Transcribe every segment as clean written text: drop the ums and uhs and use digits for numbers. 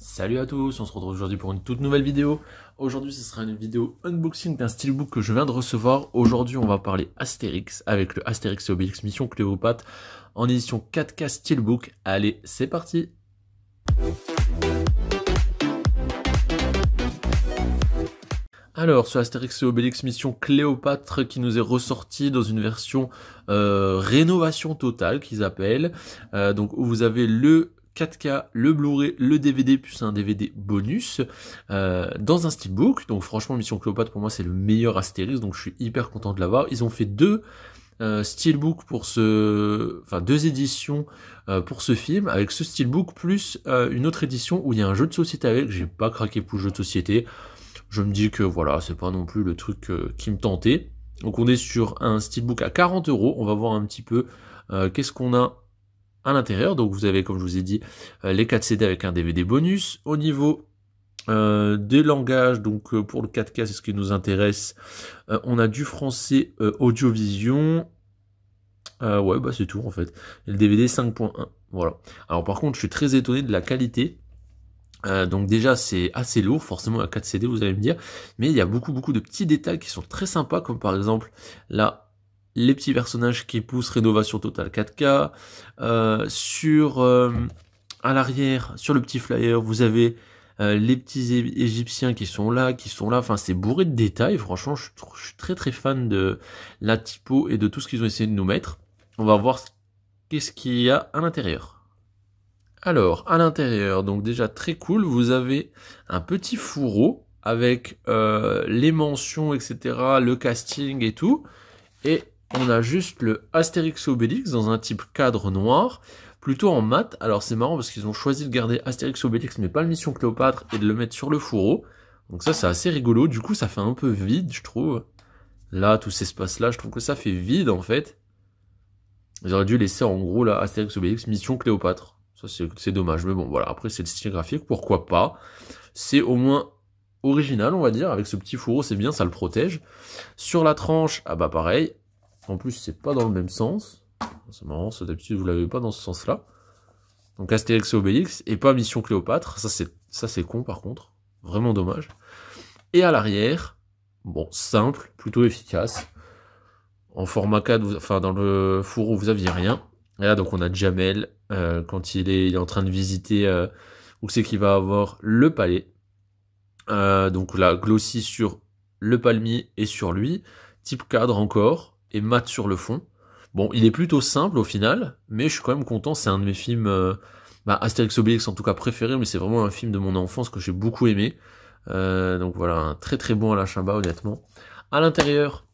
Salut à tous, on se retrouve aujourd'hui pour une toute nouvelle vidéo. Aujourd'hui ce sera une vidéo unboxing d'un steelbook que je viens de recevoir. Aujourd'hui on va parler Astérix avec le Astérix et Obélix Mission Cléopâtre en édition 4K steelbook. Allez, c'est parti! Alors, ce Astérix et Obélix Mission Cléopâtre qui nous est ressorti dans une version rénovation totale qu'ils appellent. Donc où vous avez le 4K, le Blu-ray, le DVD plus un DVD bonus dans un steelbook. Donc franchement, Mission Cléopâtre pour moi c'est le meilleur Astérix, donc je suis hyper content de l'avoir. Ils ont fait deux steelbook pour deux éditions pour ce film, avec ce steelbook plus une autre édition où il y a un jeu de société avec. J'ai pas craqué pour le jeu de société. Je me dis que voilà, c'est pas non plus le truc qui me tentait. Donc on est sur un steelbook à 40 €. On va voir un petit peu qu'est-ce qu'on a à l'intérieur. Donc vous avez, comme je vous ai dit, les 4 CD avec un DVD bonus. Au niveau des langages, donc pour le 4K, c'est ce qui nous intéresse. On a du français Audiovision. Ouais, bah c'est tout en fait. Et le DVD 5.1. Voilà. Alors par contre, je suis très étonné de la qualité. Donc déjà c'est assez lourd, forcément à 4 CD vous allez me dire, mais il y a beaucoup de petits détails qui sont très sympas, comme par exemple là les petits personnages qui poussent, rénovation totale 4K, à l'arrière, sur le petit flyer, vous avez les petits égyptiens qui sont là, enfin c'est bourré de détails. Franchement je suis très fan de la typo et de tout ce qu'ils ont essayé de nous mettre. On va voir qu'est-ce qu'il y a à l'intérieur. Alors, à l'intérieur, donc déjà très cool, vous avez un petit fourreau avec les mentions, etc., le casting et tout. Et on a juste le Astérix Obélix dans un type cadre noir, plutôt en mat. Alors c'est marrant parce qu'ils ont choisi de garder Astérix Obélix, mais pas le Mission Cléopâtre, et de le mettre sur le fourreau. Donc ça, c'est assez rigolo. Du coup, ça fait un peu vide, je trouve. Là, tout cet espace-là, je trouve que ça fait vide, en fait. J'aurais dû laisser, en gros, là, Astérix Obélix Mission Cléopâtre. Ça c'est dommage, mais bon voilà, après c'est le style graphique, pourquoi pas. C'est au moins original on va dire, avec ce petit fourreau c'est bien, ça le protège. Sur la tranche, ah bah pareil, en plus c'est pas dans le même sens. C'est marrant, ça d'habitude vous l'avez pas dans ce sens là. Donc Astérix et Obélix, et pas Mission Cléopâtre, ça c'est con par contre, vraiment dommage. Et à l'arrière, bon simple, plutôt efficace. En format 4, enfin dans le fourreau vous aviez rien. Et là donc on a Jamel quand il est en train de visiter où c'est qu'il va avoir le palais. Donc là glossy sur le palmier et sur lui, type cadre encore, et mat sur le fond. Bon il est plutôt simple au final, mais je suis quand même content, c'est un de mes films Astérix Obélix en tout cas préféré, mais c'est vraiment un film de mon enfance que j'ai beaucoup aimé. Donc voilà, un très bon à la Chabat honnêtement. À l'intérieur,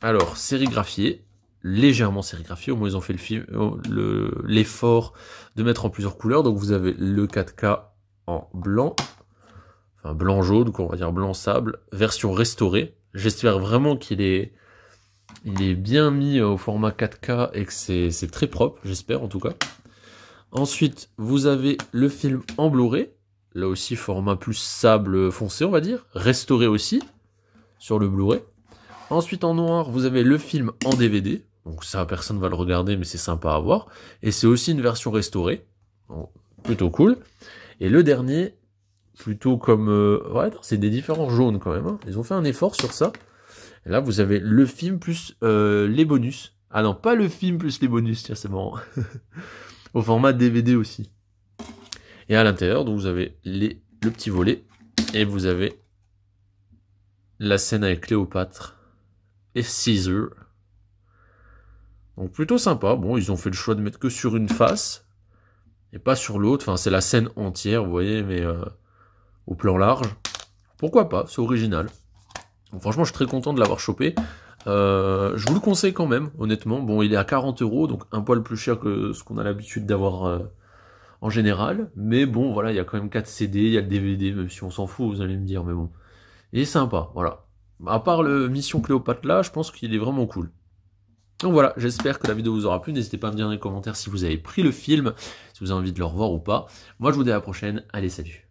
alors sérigraphié, légèrement sérigraphié, au moins ils ont fait l'effort de mettre en plusieurs couleurs. Donc vous avez le 4K en blanc, enfin blanc jaune, quoi, on va dire blanc sable, version restaurée. J'espère vraiment qu'il est bien mis au format 4K et que c'est très propre, j'espère en tout cas. Ensuite vous avez le film en Blu-ray, là aussi format plus sable foncé on va dire, restauré aussi sur le Blu-ray. Ensuite en noir vous avez le film en DVD. Donc ça, personne va le regarder, mais c'est sympa à voir. Et c'est aussi une version restaurée. Bon, plutôt cool. Et le dernier, plutôt comme... ouais, c'est des différents jaunes quand même. Hein. Ils ont fait un effort sur ça. Et là, vous avez le film plus les bonus. Ah non, pas le film plus les bonus. Tiens, c'est marrant. Au format DVD aussi. Et à l'intérieur, donc vous avez le petit volet. Et vous avez la scène avec Cléopâtre et César. Donc plutôt sympa, bon ils ont fait le choix de mettre que sur une face, et pas sur l'autre, enfin c'est la scène entière vous voyez, mais au plan large, pourquoi pas, c'est original. Donc, franchement je suis très content de l'avoir chopé, je vous le conseille quand même, honnêtement, bon il est à 40 €, donc un poil plus cher que ce qu'on a l'habitude d'avoir en général, mais bon voilà, il y a quand même 4 CD, il y a le DVD, même si on s'en fout vous allez me dire, mais bon, il est sympa, voilà. À part le Mission Cléopâtre là, je pense qu'il est vraiment cool. Donc voilà, j'espère que la vidéo vous aura plu. N'hésitez pas à me dire dans les commentaires si vous avez pris le film, si vous avez envie de le revoir ou pas. Moi, je vous dis à la prochaine. Allez, salut!